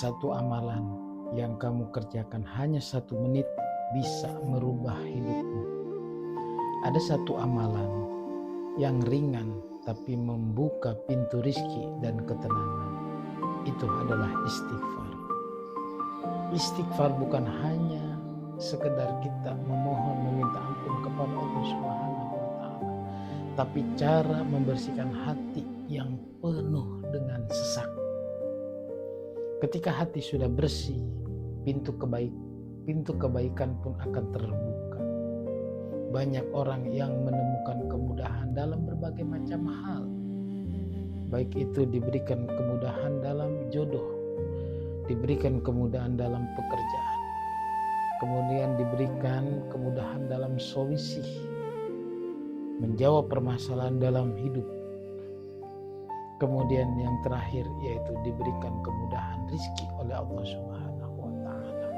satu amalan yang kamu kerjakan hanya 1 menit bisa merubah hidupmu. Ada satu amalan yang ringan tapi membuka pintu rizki dan ketenangan. Itu adalah istighfar. Istighfar bukan hanya sekedar kita memohon meminta ampun kepada Allah Subhanahu wa taala, tapi cara membersihkan hati yang penuh dengan sesak. Ketika hati sudah bersih, pintu kebaikan pun akan terbuka. Banyak orang yang menemukan kemudahan dalam berbagai macam hal. Baik itu diberikan kemudahan dalam jodoh, diberikan kemudahan dalam pekerjaan, kemudian diberikan kemudahan dalam solusi, menjawab permasalahan dalam hidup. Kemudian yang terakhir yaitu diberikan kemudahan rizki oleh Allah Subhanahu wa taala.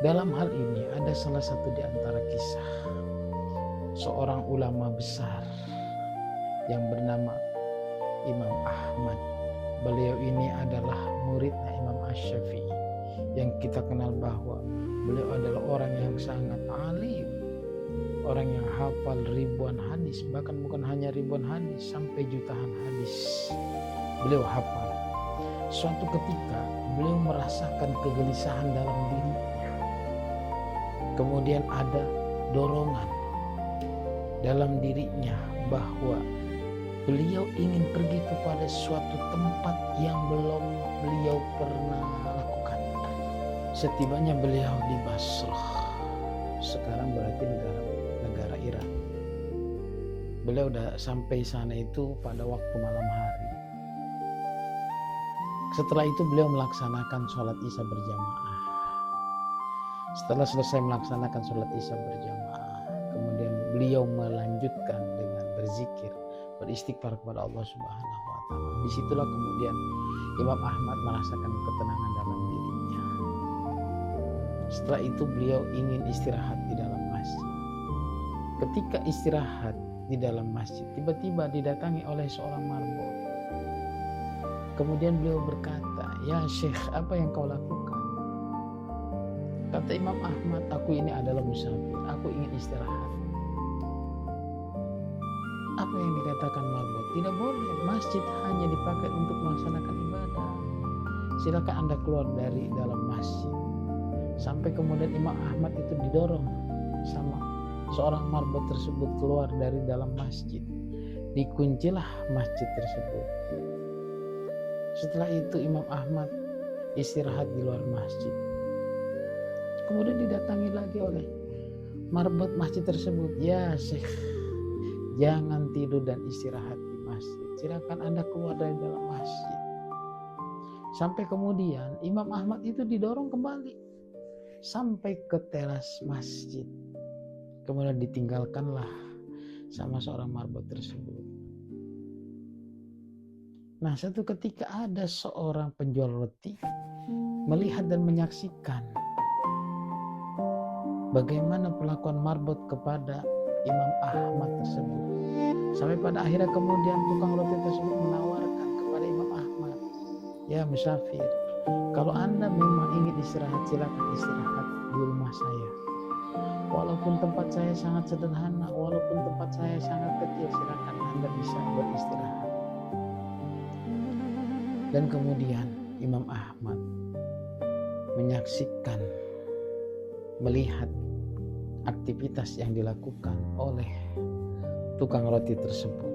Dalam hal ini ada salah satu di antara kisah seorang ulama besar yang bernama Imam Ahmad. Beliau ini adalah muridnya Imam Asy-Syafi'i yang kita kenal bahwa beliau adalah orang yang sangat alim, orang yang hafal ribuan hadis, bahkan bukan hanya ribuan hadis, sampai jutaan hadis beliau hafal. Suatu ketika beliau merasakan kegelisahan dalam dirinya. Kemudian ada dorongan dalam dirinya bahwa beliau ingin pergi kepada suatu tempat yang belum beliau pernah lakukan. Setibanya beliau di Basrah, sekarang berarti negara Irak. Beliau udah sampai sana itu pada waktu malam hari. Setelah itu beliau melaksanakan sholat Isya berjamaah. Setelah selesai melaksanakan sholat Isya berjamaah, kemudian beliau melanjutkan dengan berzikir, beristighfar kepada Allah Subhanahu wa taala. Disitulah kemudian Imam Ahmad merasakan ketenangan dalam dirinya. Setelah itu beliau ingin istirahat di dalam masjid. Ketika istirahat di dalam masjid, tiba-tiba didatangi oleh seorang marbot. Kemudian beliau berkata, "Ya Syekh, apa yang kau lakukan?" Kata Imam Ahmad, "Aku ini adalah musafir, aku ingin istirahat." Apa yang dikatakan marbot? Tidak boleh, masjid hanya dipakai untuk melaksanakan ibadah. Silakan Anda keluar dari dalam masjid. Sampai kemudian Imam Ahmad itu didorong sama seorang marbot tersebut keluar dari dalam masjid. Dikuncilah masjid tersebut. Setelah itu Imam Ahmad istirahat di luar masjid. Kemudian didatangi lagi oleh marbot masjid tersebut. "Ya Syekh, jangan tidur dan istirahat di masjid. Silakan Anda keluar dari dalam masjid." Sampai kemudian Imam Ahmad itu didorong kembali sampai ke teras masjid. Kemudian ditinggalkanlah sama seorang marbot tersebut. Nah, satu ketika ada seorang penjual roti melihat dan menyaksikan bagaimana perlakuan marbot kepada Imam Ahmad tersebut. Sampai pada akhirnya kemudian tukang roti tersebut menawarkan kepada Imam Ahmad, "Ya musafir, kalau Anda memang ingin istirahat, silakan istirahat di rumah saya. Walaupun tempat saya sangat sederhana, walaupun tempat saya sangat kecil, silakan Anda bisa beristirahat." Dan kemudian Imam Ahmad menyaksikan, melihat aktivitas yang dilakukan oleh tukang roti tersebut.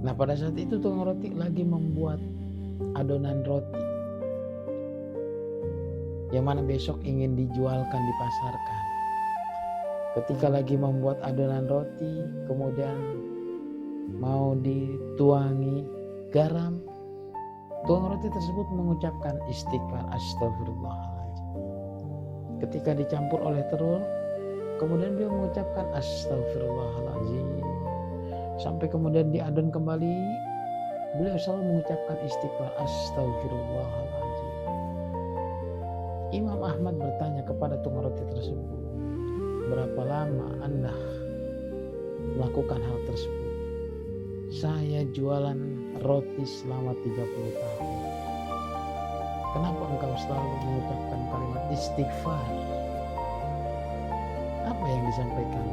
Nah, pada saat itu tukang roti lagi membuat adonan roti yang mana besok ingin dijualkan, dipasarkan. Ketika lagi membuat adonan roti, kemudian mau dituangi garam, tukang roti tersebut mengucapkan istighfar, astagfirullahaladzim. Ketika dicampur oleh telur, kemudian beliau mengucapkan astagfirullahaladzim. Sampai kemudian diadon kembali, beliau selalu mengucapkan istighfar, astagfirullahaladzim. Imam Ahmad bertanya kepada tukang roti tersebut, "Berapa lama Anda melakukan hal tersebut?" "Saya jualan roti selama 30 tahun. Kenapa engkau selalu mengucapkan kalimat istighfar? Apa yang disampaikan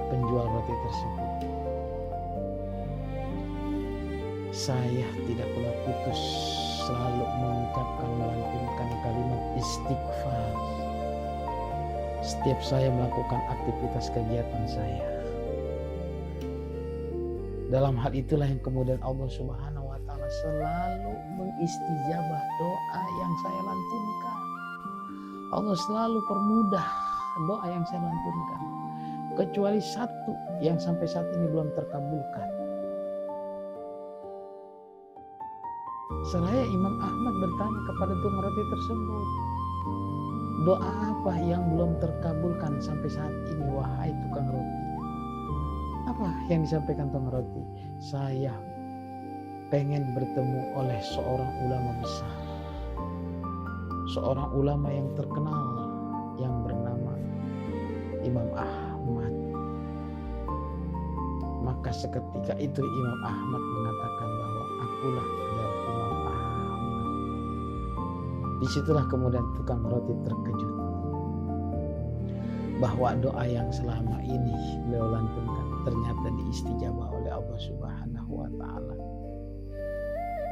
penjual roti tersebut? Saya tidak pernah putus selalu mengucapkan, melantunkan kalimat istighfar setiap saya melakukan aktivitas kegiatan saya. Dalam hal itulah yang kemudian Allah Subhanahu wa Ta'ala selalu mengistijabah doa yang saya lantunkan. Allah selalu permudah doa yang saya lantunkan, kecuali satu yang sampai saat ini belum terkabulkan. Seraya Imam Ahmad bertanya kepada tukang roti tersebut, doa apa yang belum terkabulkan sampai saat ini wahai tukang roti? Apa yang disampaikan tukang roti? Saya pengen bertemu oleh seorang ulama besar, seorang ulama yang terkenal yang bernama Imam Ahmad. Maka seketika itu Imam Ahmad mengatakan bahwa akulah adalah Imam Ahmad. Disitulah kemudian tukang roti terkejut bahwa doa yang selama ini beliau lantunkan ternyata diistijabah oleh Allah Subhanahu wa Ta'ala.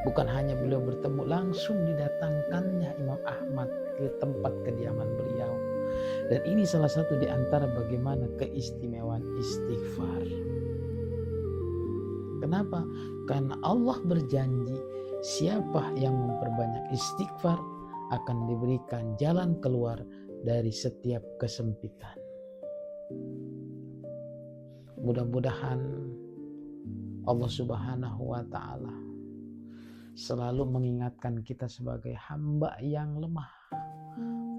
Bukan hanya beliau bertemu, langsung didatangkannya Imam Ahmad ke tempat kediaman beliau. Dan ini salah satu di antara bagaimana keistimewaan istighfar. Kenapa? Karena Allah berjanji siapa yang memperbanyak istighfar akan diberikan jalan keluar dari setiap kesempitan. Mudah-mudahan Allah Subhanahu wa Ta'ala selalu mengingatkan kita sebagai hamba yang lemah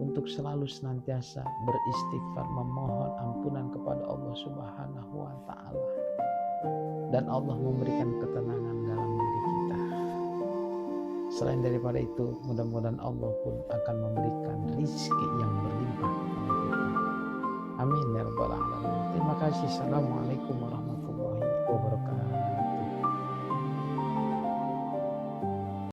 untuk selalu senantiasa beristighfar, memohon ampunan kepada Allah Subhanahu wa Ta'ala, dan Allah memberikan ketenangan dalam diri kita. Selain daripada itu, mudah-mudahan Allah pun akan memberikan rizki yang berlimpah kepada kita. Amin ya rabbal alamin. Terima kasih. Assalamualaikum warahmatullahi wabarakatuh.